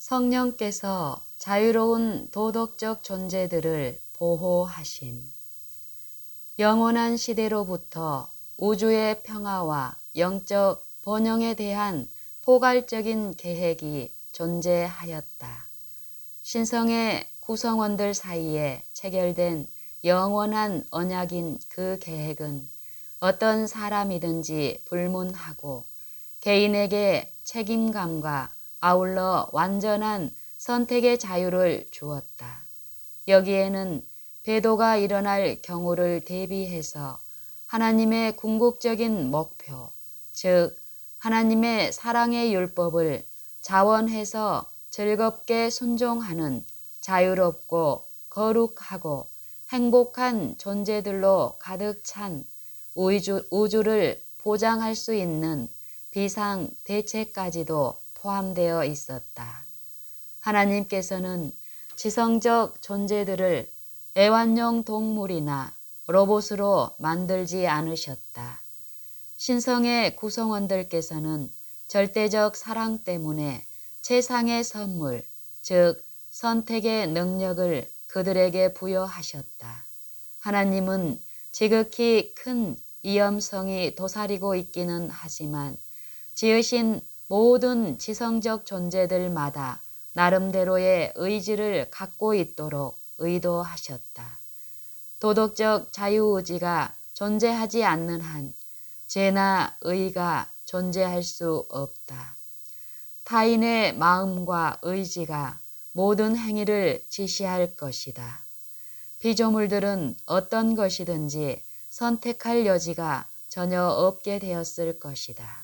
성령께서 자유로운 도덕적 존재들을 보호하심. 영원한 시대로부터 우주의 평화와 영적 번영에 대한 포괄적인 계획이 존재하였다. 신성의 구성원들 사이에 체결된 영원한 언약인 그 계획은 어떤 사람이든지 불문하고 개인에게 책임감과 아울러 완전한 선택의 자유를 주었다. 여기에는 배도가 일어날 경우를 대비해서 하나님의 궁극적인 목표, 즉 하나님의 사랑의 율법을 자원해서 즐겁게 순종하는 자유롭고 거룩하고 행복한 존재들로 가득 찬 우주를 보장할 수 있는 비상 대책까지도 포함되어 있었다. 하나님께서는 지성적 존재들을 애완용 동물이나 로봇으로 만들지 않으셨다. 신성의 구성원들께서는 절대적 사랑 때문에 최상의 선물, 즉 선택의 능력을 그들에게 부여하셨다. 하나님은 지극히 큰 위험성이 도사리고 있기는 하지만 지으신 모든 지성적 존재들마다 나름대로의 의지를 갖고 있도록 의도하셨다. 도덕적 자유의지가 존재하지 않는 한 죄나 의가 존재할 수 없다. 타인의 마음과 의지가 모든 행위를 지시할 것이다. 피조물들은 어떤 것이든지 선택할 여지가 전혀 없게 되었을 것이다.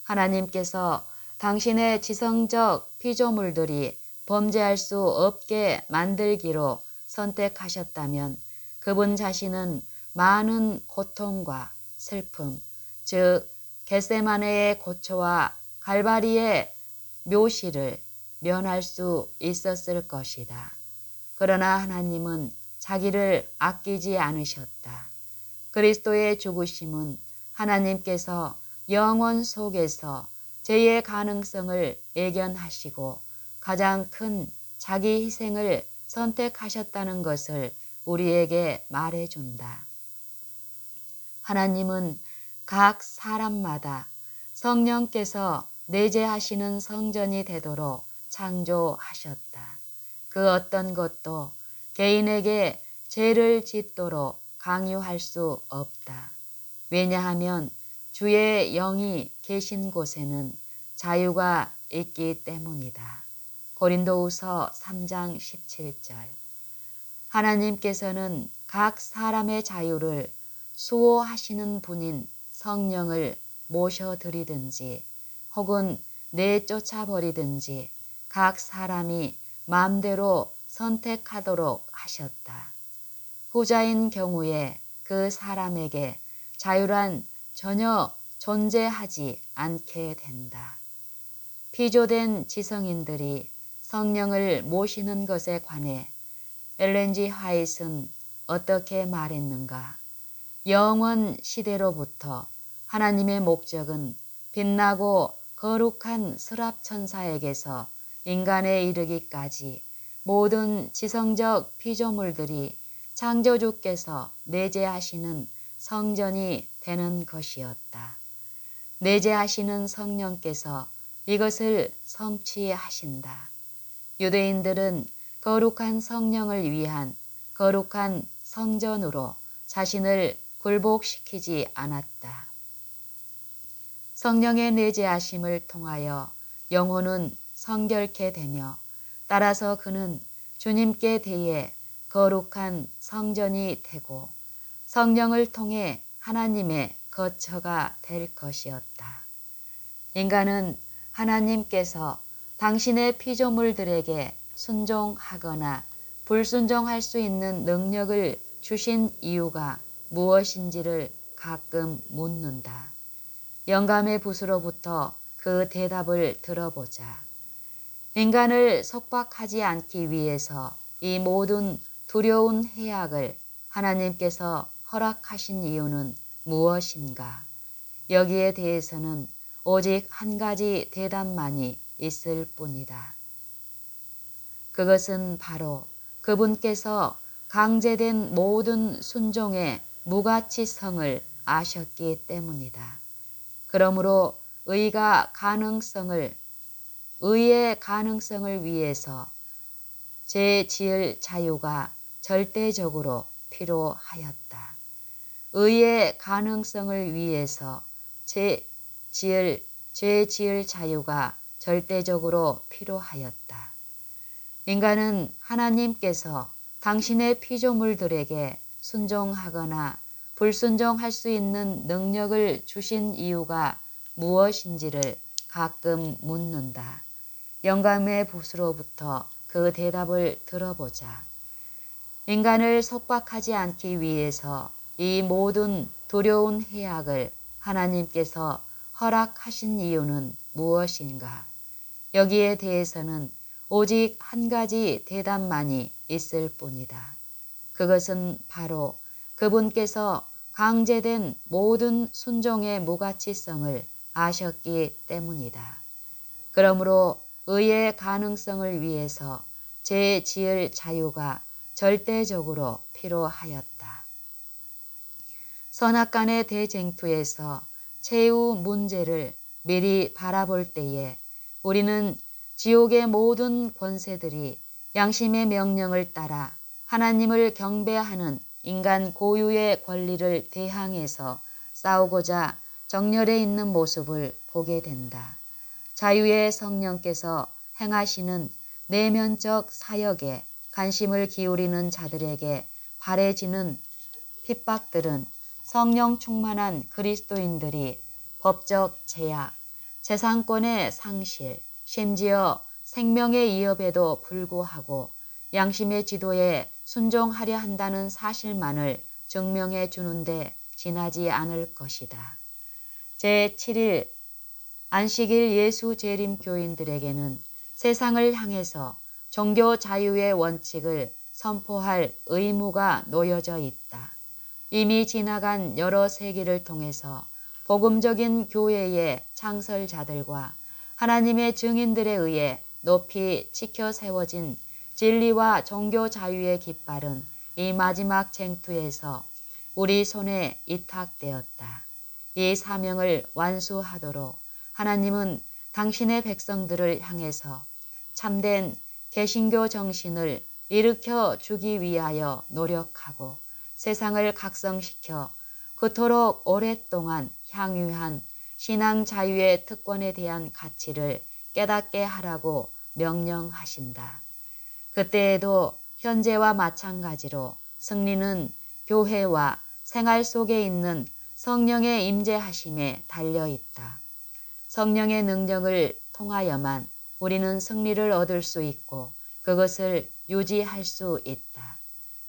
하나님께서 당신의 지성적 피조물들이 범죄할 수 없게 만들기로 선택하셨다면 그분 자신은 많은 고통과 슬픔, 즉 겟세마네의 고초와 갈바리의 묘시를 면할 수 있었을 것이다. 그러나 하나님은 자기를 아끼지 않으셨다. 그리스도의 죽으심은 하나님께서 영원 속에서 죄의 가능성을 예견하시고 가장 큰 자기 희생을 선택하셨다는 것을 우리에게 말해준다. 하나님은 각 사람마다 성령께서 내재하시는 성전이 되도록 창조하셨다. 그 어떤 것도 개인에게 죄를 짓도록 강요할 수 없다. 왜냐하면 주의 영이 계신 곳에는 자유가 있기 때문이다. 고린도후서 3장 17절. 하나님께서는 각 사람의 자유를 수호하시는 분인 성령을 모셔드리든지 혹은 내쫓아버리든지 각 사람이 마음대로 선택하도록 하셨다. 후자인 경우에 그 사람에게 자유란 전혀 존재하지 않게 된다. 피조된 지성인들이 성령을 모시는 것에 관해 엘렌 G. 화이트는 어떻게 말했는가? 영원 시대로부터 하나님의 목적은 빛나고 거룩한 스랍천사에게서 인간에 이르기까지 모든 지성적 피조물들이 창조주께서 내재하시는 성전이 되는 것이었다. 내재하시는 성령께서 이것을 성취하신다. 유대인들은 거룩한 성령을 위한 거룩한 성전으로 자신을 굴복시키지 않았다. 성령의 내재하심을 통하여 영혼은 성결케 되며 따라서 그는 주님께 대해 거룩한 성전이 되고 성령을 통해 하나님의 거처가 될 것이었다. 인간은 하나님께서 당신의 피조물들에게 순종하거나 불순종할 수 있는 능력을 주신 이유가 무엇인지를 가끔 묻는다. 영감의 붓으로부터 그 대답을 들어보자. 인간을 속박하지 않기 위해서 이 모든 두려운 해악을 하나님께서 허락하신 이유는 무엇인가? 여기에 대해서는 오직 한 가지 대답만이 있을 뿐이다. 그것은 바로 그분께서 강제된 모든 순종의 무가치성을 아셨기 때문이다. 그러므로 의의 가능성을 위해서 죄지을 자유가 절대적으로 필요하였다. 의의 가능성을 위해서 죄지을 자유가 절대적으로 필요하였다. 인간은 하나님께서 당신의 피조물들에게 순종하거나 불순종할 수 있는 능력을 주신 이유가 무엇인지를 가끔 묻는다. 영감의 붓으로부터 그 대답을 들어보자. 인간을 속박하지 않기 위해서 이 모든 두려운 해악을 하나님께서 허락하신 이유는 무엇인가? 여기에 대해서는 오직 한 가지 대답만이 있을 뿐이다. 그것은 바로 그분께서 강제된 모든 순종의 무가치성을 아셨기 때문이다. 그러므로 의의 가능성을 위해서 죄 지을 자유가 절대적으로 필요하였다. 선악간의 대쟁투에서 최후 문제를 미리 바라볼 때에 우리는 지옥의 모든 권세들이 양심의 명령을 따라 하나님을 경배하는 인간 고유의 권리를 대항해서 싸우고자 정렬해 있는 모습을 보게 된다. 자유의 성령께서 행하시는 내면적 사역에 관심을 기울이는 자들에게 발해지는 핍박들은 성령 충만한 그리스도인들이 법적 제약, 재산권의 상실, 심지어 생명의 위협에도 불구하고 양심의 지도에 순종하려 한다는 사실만을 증명해 주는데 지나지 않을 것이다. 제7일 안식일 예수 재림 교인들에게는 세상을 향해서 종교 자유의 원칙을 선포할 의무가 놓여져 있다. 이미 지나간 여러 세기를 통해서 복음적인 교회의 창설자들과 하나님의 증인들에 의해 높이 지켜 세워진 진리와 종교 자유의 깃발은 이 마지막 쟁투에서 우리 손에 이탁되었다. 이 사명을 완수하도록 하나님은 당신의 백성들을 향해서 참된 개신교 정신을 일으켜 주기 위하여 노력하고 세상을 각성시켜 그토록 오랫동안 향유한 신앙 자유의 특권에 대한 가치를 깨닫게 하라고 명령하신다. 그때에도 현재와 마찬가지로 승리는 교회와 생활 속에 있는 성령의 임재하심에 달려있다. 성령의 능력을 통하여만 우리는 승리를 얻을 수 있고 그것을 유지할 수 있다.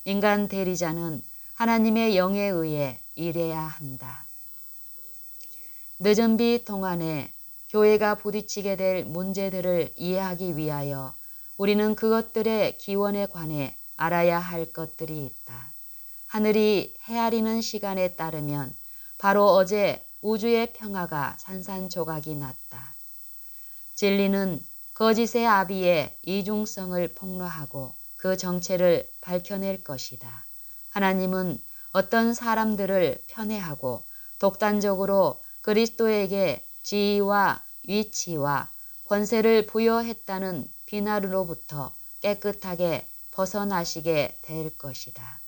인간 대리자는 하나님의 영에 의해 일해야 한다. 늦은 비 동안에 교회가 부딪히게 될 문제들을 이해하기 위하여 우리는 그것들의 기원에 관해 알아야 할 것들이 있다. 하늘이 헤아리는 시간에 따르면 바로 어제 우주의 평화가 산산조각이 났다. 진리는 거짓의 아비의 이중성을 폭로하고 그 정체를 밝혀낼 것이다. 하나님은 어떤 사람들을 편애하고 독단적으로 그리스도에게 지위와 위치와 권세를 부여했다는 비난으로부터 깨끗하게 벗어나시게 될 것이다.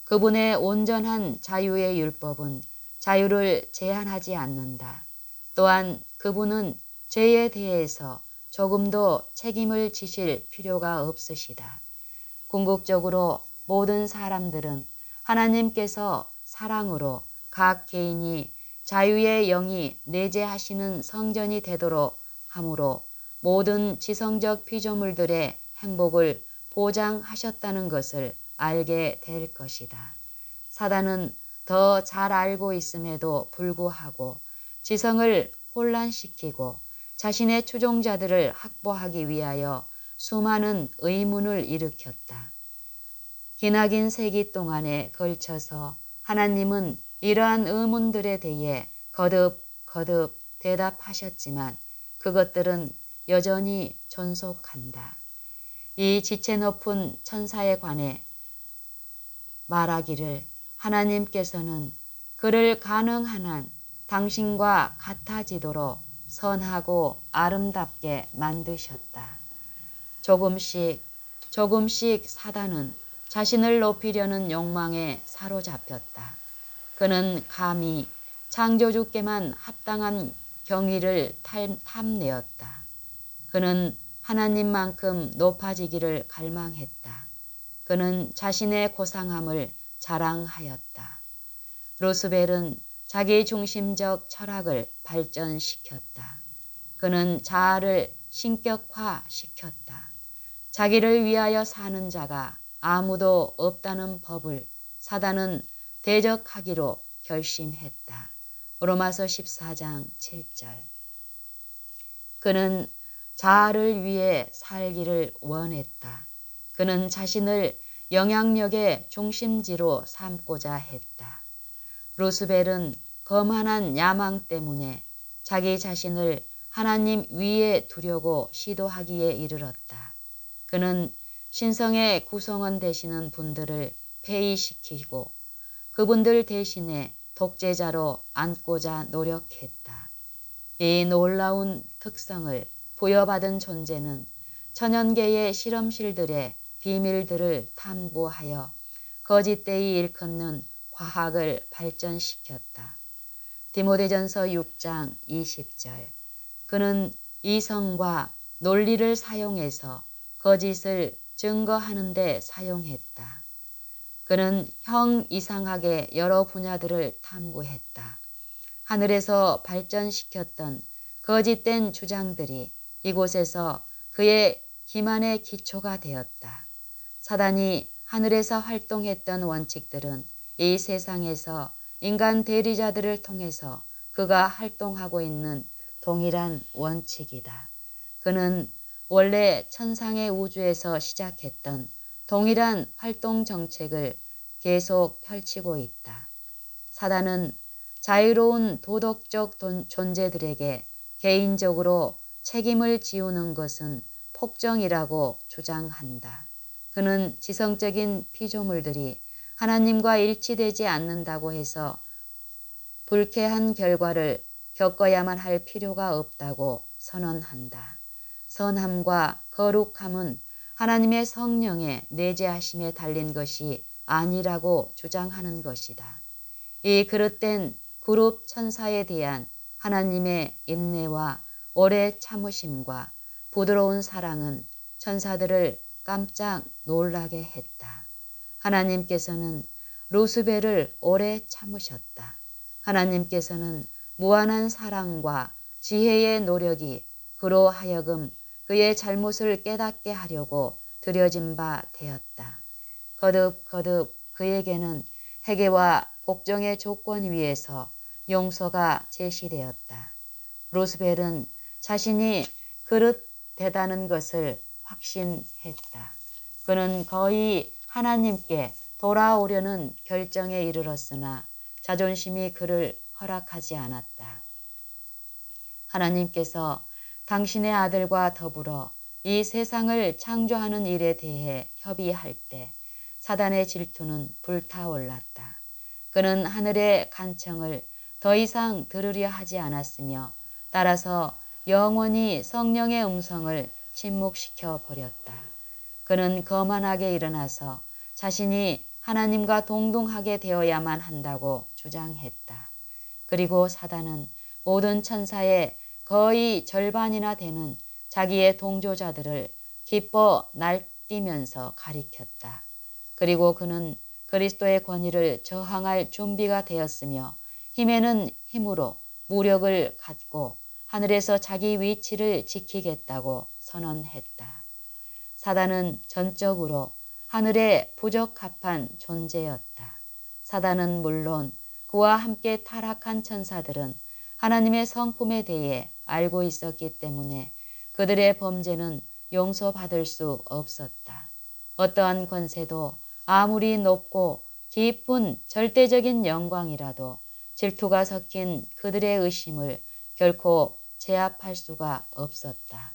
그분의 온전한 자유의 율법은 자유를 제한하지 않는다. 또한 그분은 죄에 대해서 조금도 책임을 지실 필요가 없으시다. 궁극적으로 모든 사람들은 하나님께서 사랑으로 각 개인이 자유의 영이 내재하시는 성전이 되도록 함으로 모든 지성적 피조물들의 행복을 보장하셨다는 것을 알게 될 것이다. 사단은 더 잘 알고 있음에도 불구하고 지성을 혼란시키고 자신의 추종자들을 확보하기 위하여 수많은 의문을 일으켰다. 기나긴 세기 동안에 걸쳐서 하나님은 이러한 의문들에 대해 거듭 대답하셨지만 그것들은 여전히 존속한다. 이 지체 높은 천사에 관해 말하기를 하나님께서는 그를 가능한 한 당신과 같아지도록 선하고 아름답게 만드셨다. 조금씩 사단은 자신을 높이려는 욕망에 사로잡혔다. 그는 감히 창조주께만 합당한 경의를 탐내었다. 그는 하나님만큼 높아지기를 갈망했다. 그는 자신의 고상함을 자랑하였다. 루스벨은 자기 중심적 철학을 발전시켰다. 그는 자아를 신격화시켰다. 자기를 위하여 사는 자가 아무도 없다는 법을 사단은 대적하기로 결심했다. 로마서 14장 7절. 그는 자아를 위해 살기를 원했다. 그는 자신을 영향력의 중심지로 삼고자 했다. 루스벨은 거만한 야망 때문에 자기 자신을 하나님 위에 두려고 시도하기에 이르렀다. 그는 신성의 구성원 되시는 분들을 폐위시키고 그분들 대신에 독재자로 앉고자 노력했다. 이 놀라운 특성을 부여받은 존재는 천연계의 실험실들의 비밀들을 탐구하여 거짓되이 일컫는 과학을 발전시켰다. 디모데전서 6장 20절. 그는 이성과 논리를 사용해서 거짓을 증거하는 데 사용했다. 그는 형 이상하게 여러 분야들을 탐구했다. 하늘에서 발전시켰던 거짓된 주장들이 이곳에서 그의 기만의 기초가 되었다. 사단이 하늘에서 활동했던 원칙들은 이 세상에서 인간 대리자들을 통해서 그가 활동하고 있는 동일한 원칙이다. 그는 원래 천상의 우주에서 시작했던 동일한 활동 정책을 계속 펼치고 있다. 사단은 자유로운 도덕적 존재들에게 개인적으로 책임을 지우는 것은 폭정이라고 주장한다. 그는 지성적인 피조물들이 하나님과 일치되지 않는다고 해서 불쾌한 결과를 겪어야만 할 필요가 없다고 선언한다. 선함과 거룩함은 하나님의 성령의 내재하심에 달린 것이 아니라고 주장하는 것이다. 이 그릇된 그룹 천사에 대한 하나님의 인내와 오래 참으심과 부드러운 사랑은 천사들을 깜짝 놀라게 했다. 하나님께서는 루스벨을 오래 참으셨다. 하나님께서는 무한한 사랑과 지혜의 노력이 그로 하여금 그의 잘못을 깨닫게 하려고 들여진 바 되었다. 거듭 그에게는 회개와 복종의 조건 위에서 용서가 제시되었다. 루스벨은 자신이 그릇되다는 것을 확신했다. 그는 거의 하나님께 돌아오려는 결정에 이르렀으나 자존심이 그를 허락하지 않았다. 하나님께서 당신의 아들과 더불어 이 세상을 창조하는 일에 대해 협의할 때 사단의 질투는 불타올랐다. 그는 하늘의 간청을 더 이상 들으려 하지 않았으며 따라서 영원히 성령의 음성을 침묵시켜 버렸다. 그는 거만하게 일어나서 자신이 하나님과 동등하게 되어야만 한다고 주장했다. 그리고 사단은 모든 천사의 거의 절반이나 되는 자기의 동조자들을 기뻐 날뛰면서 가리켰다. 그리고 그는 그리스도의 권위를 저항할 준비가 되었으며 힘에는 힘으로 무력을 갖고 하늘에서 자기 위치를 지키겠다고 선언했다. 사단은 전적으로 하늘에 부적합한 존재였다. 사단은 물론 그와 함께 타락한 천사들은 하나님의 성품에 대해 알고 있었기 때문에 그들의 범죄는 용서받을 수 없었다. 어떠한 권세도 아무리 높고 깊은 절대적인 영광이라도 질투가 섞인 그들의 의심을 결코 제압할 수가 없었다.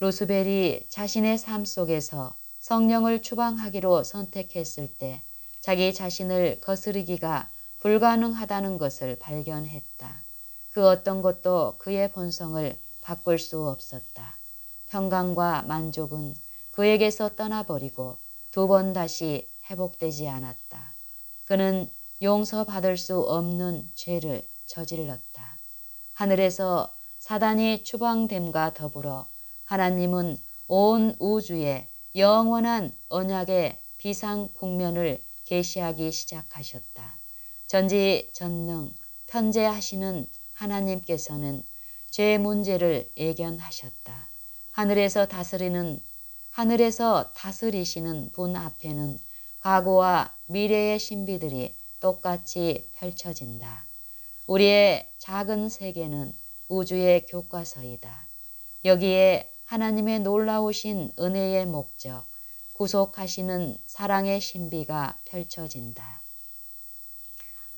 루스벨이 자신의 삶 속에서 성령을 추방하기로 선택했을 때 자기 자신을 거스르기가 불가능하다는 것을 발견했다. 그 어떤 것도 그의 본성을 바꿀 수 없었다. 평강과 만족은 그에게서 떠나버리고 두 번 다시 회복되지 않았다. 그는 용서받을 수 없는 죄를 저질렀다. 하늘에서 사단이 추방됨과 더불어 하나님은 온 우주에 영원한 언약의 비상 국면을 계시하기 시작하셨다. 전지전능 편재하시는 하나님께서는 죄 문제를 예견하셨다. 하늘에서 다스리시는 분 앞에는 과거와 미래의 신비들이 똑같이 펼쳐진다. 우리의 작은 세계는 우주의 교과서이다. 여기에 하나님의 놀라우신 은혜의 목적, 구속하시는 사랑의 신비가 펼쳐진다.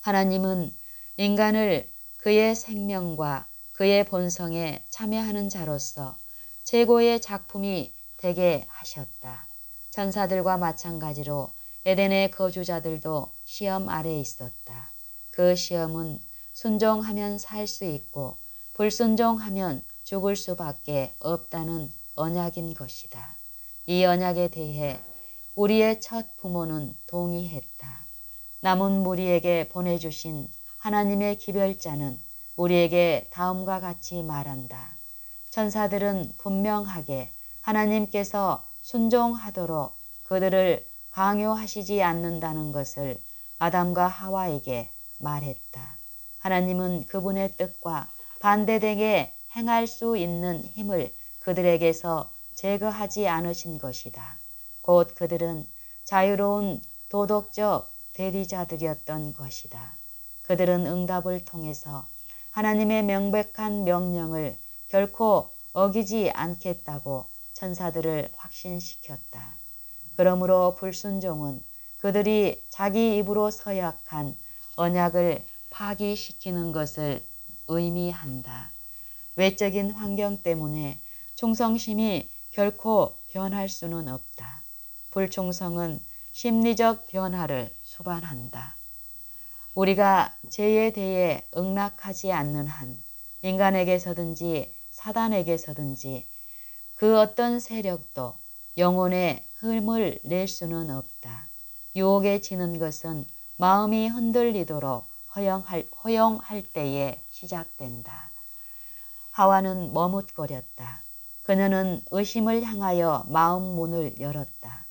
하나님은 인간을 그의 생명과 그의 본성에 참여하는 자로서 최고의 작품이 되게 하셨다. 천사들과 마찬가지로 에덴의 거주자들도 시험 아래 있었다. 그 시험은 순종하면 살 수 있고 불순종하면 죽을 수밖에 없다는 언약인 것이다. 이 언약에 대해 우리의 첫 부모는 동의했다. 남은 무리에게 보내주신 하나님의 기별자는 우리에게 다음과 같이 말한다. 천사들은 분명하게 하나님께서 순종하도록 그들을 강요하시지 않는다는 것을 아담과 하와에게 말했다. 하나님은 그분의 뜻과 반대되게 행할 수 있는 힘을 그들에게서 제거하지 않으신 것이다. 곧 그들은 자유로운 도덕적 대리자들이었던 것이다. 그들은 응답을 통해서 하나님의 명백한 명령을 결코 어기지 않겠다고 천사들을 확신시켰다. 그러므로 불순종은 그들이 자기 입으로 서약한 언약을 파기시키는 것을 의미한다. 외적인 환경 때문에 충성심이 결코 변할 수는 없다. 불충성은 심리적 변화를 수반한다. 우리가 죄에 대해 응낙하지 않는 한 인간에게서든지 사단에게서든지 그 어떤 세력도 영혼의 힘을 낼 수는 없다. 유혹에 지는 것은 마음이 흔들리도록 허용할 때에 시작된다. 하와는 머뭇거렸다. 그녀는 의심을 향하여 마음 문을 열었다.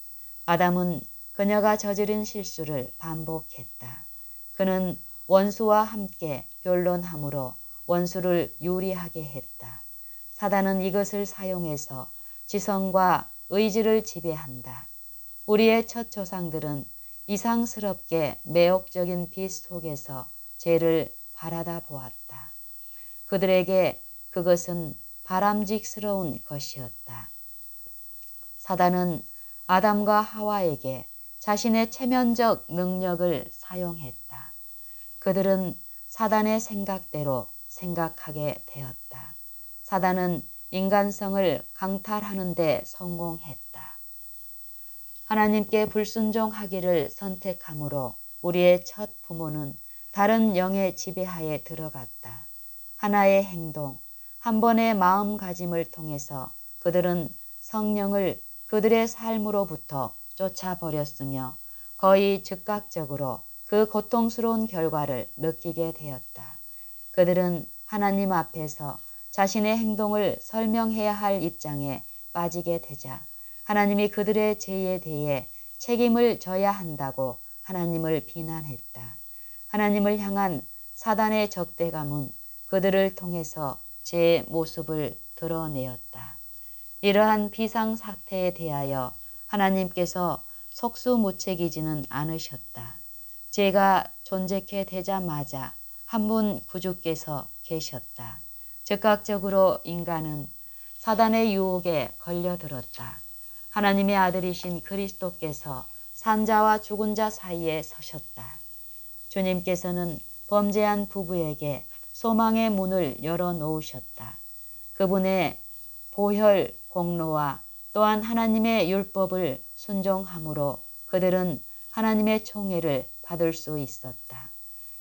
아담은 그녀가 저지른 실수를 반복했다. 그는 원수와 함께 변론함으로 원수를 유리하게 했다. 사단은 이것을 사용해서 지성과 의지를 지배한다. 우리의 첫 조상들은 이상스럽게 매혹적인 빛 속에서 죄를 바라다 보았다. 그들에게 그것은 바람직스러운 것이었다. 사단은 아담과 하와에게 자신의 체면적 능력을 사용했다. 그들은 사단의 생각대로 생각하게 되었다. 사단은 인간성을 강탈하는 데 성공했다. 하나님께 불순종하기를 선택함으로 우리의 첫 부모는 다른 영의 지배하에 들어갔다. 하나의 행동, 한 번의 마음가짐을 통해서 그들은 성령을 그들의 삶으로부터 쫓아버렸으며 거의 즉각적으로 그 고통스러운 결과를 느끼게 되었다. 그들은 하나님 앞에서 자신의 행동을 설명해야 할 입장에 빠지게 되자 하나님이 그들의 죄에 대해 책임을 져야 한다고 하나님을 비난했다. 하나님을 향한 사단의 적대감은 그들을 통해서 제 모습을 드러내었다. 이러한 비상사태에 대하여 하나님께서 속수무책이지는 않으셨다. 죄가 존재케 되자마자 한 분 구주께서 계셨다. 즉각적으로 인간은 사단의 유혹에 걸려들었다. 하나님의 아들이신 그리스도께서 산자와 죽은 자 사이에 서셨다. 주님께서는 범죄한 부부에게 소망의 문을 열어놓으셨다. 그분의 보혈 공로와 또한 하나님의 율법을 순종함으로 그들은 하나님의 총애를 받을 수 있었다.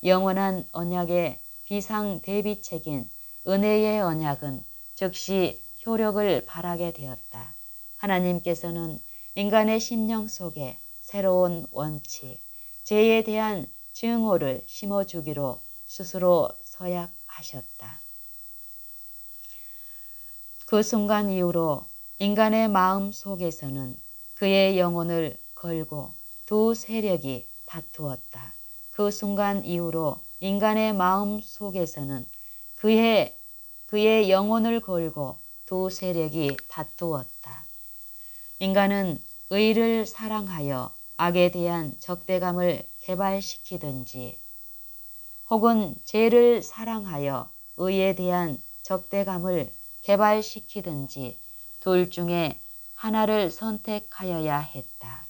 영원한 언약의 비상대비책인 은혜의 언약은 즉시 효력을 발하게 되었다. 하나님께서는 인간의 심령 속에 새로운 원칙, 죄에 대한 증오를 심어주기로 스스로 서약하셨다. 그 순간 이후로 인간의 마음 속에서는 그의 영혼을 걸고 두 세력이 다투었다. 그 순간 이후로 인간의 마음 속에서는 그의 영혼을 걸고 두 세력이 다투었다. 인간은 의를 사랑하여 악에 대한 적대감을 개발시키든지 혹은 죄를 사랑하여 의에 대한 적대감을 개발시키든지 둘 중에 하나를 선택하여야 했다.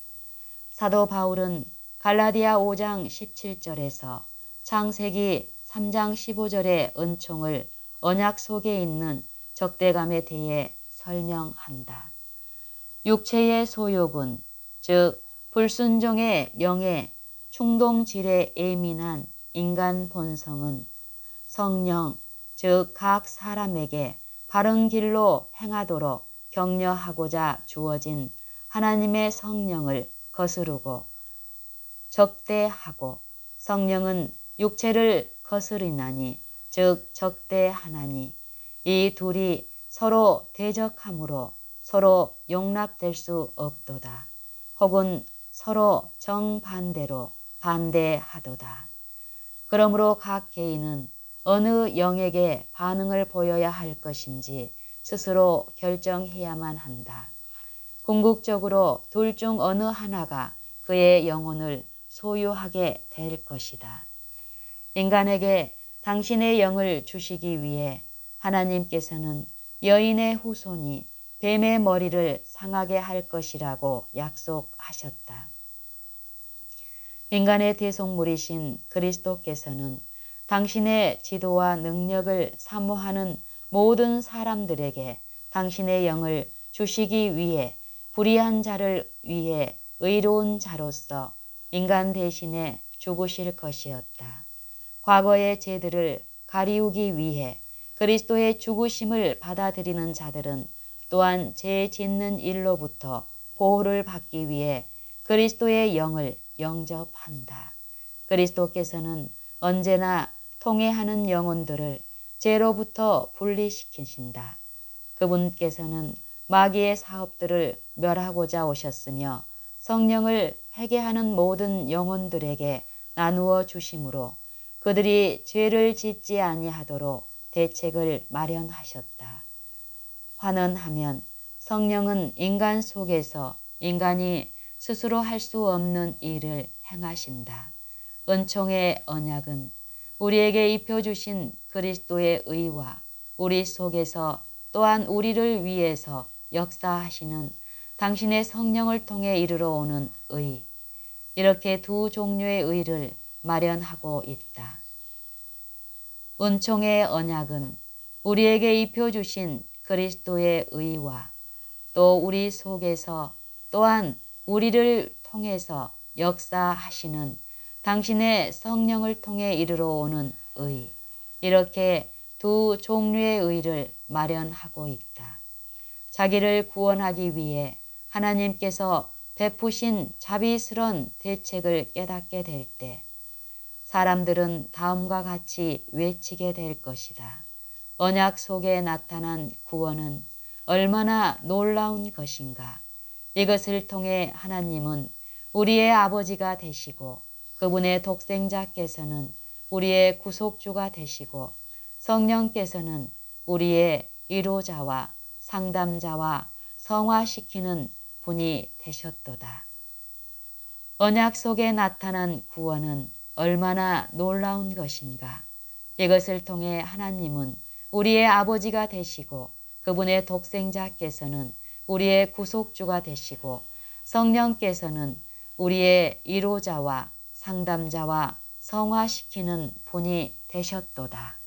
사도 바울은 갈라디아 5장 17절에서 창세기 3장 15절의 은총을 언약 속에 있는 적대감에 대해 설명한다. 육체의 소욕은 즉 불순종의 영의 충동질에 예민한 인간 본성은 성령 즉 각 사람에게 바른 길로 행하도록 격려하고자 주어진 하나님의 성령을 거스르고 적대하고 성령은 육체를 거스리나니 즉 적대하나니 이 둘이 서로 대적함으로 서로 용납될 수 없도다. 혹은 서로 정반대로 반대하도다. 그러므로 각 개인은 어느 영에게 반응을 보여야 할 것인지 스스로 결정해야만 한다. 궁극적으로 둘 중 어느 하나가 그의 영혼을 소유하게 될 것이다. 인간에게 당신의 영을 주시기 위해 하나님께서는 여인의 후손이 뱀의 머리를 상하게 할 것이라고 약속하셨다. 인간의 대속물이신 그리스도께서는 당신의 지도와 능력을 사모하는 모든 사람들에게 당신의 영을 주시기 위해 불의한 자를 위해 의로운 자로서 인간 대신에 죽으실 것이었다. 과거의 죄들을 가리우기 위해 그리스도의 죽으심을 받아들이는 자들은 또한 죄 짓는 일로부터 보호를 받기 위해 그리스도의 영을 영접한다. 그리스도께서는 언제나 통해하는 영혼들을 죄로부터 분리시키신다. 그분께서는 마귀의 사업들을 멸하고자 오셨으며 성령을 회개하는 모든 영혼들에게 나누어 주심으로 그들이 죄를 짓지 아니하도록 대책을 마련하셨다. 환원하면 성령은 인간 속에서 인간이 스스로 할 수 없는 일을 행하신다. 은총의 언약은 우리에게 입혀주신 그리스도의 의와 우리 속에서 또한 우리를 위해서 역사하시는 당신의 성령을 통해 이르러 오는 의, 이렇게 두 종류의 의를 마련하고 있다. 은총의 언약은 우리에게 입혀주신 그리스도의 의와 또 우리 속에서 또한 우리를 통해서 역사하시는 당신의 성령을 통해 이르러 오는 의, 이렇게 두 종류의 의를 마련하고 있다. 자기를 구원하기 위해 하나님께서 베푸신 자비스런 대책을 깨닫게 될 때 사람들은 다음과 같이 외치게 될 것이다. 언약 속에 나타난 구원은 얼마나 놀라운 것인가. 이것을 통해 하나님은 우리의 아버지가 되시고 그분의 독생자께서는 우리의 구속주가 되시고 성령께서는 우리의 위로자와 상담자와 성화시키는 분이 되셨도다. 언약 속에 나타난 구원은 얼마나 놀라운 것인가. 이것을 통해 하나님은 우리의 아버지가 되시고 그분의 독생자께서는 우리의 구속주가 되시고 성령께서는 우리의 위로자와 상담자와 성화시키는 분이 되셨도다.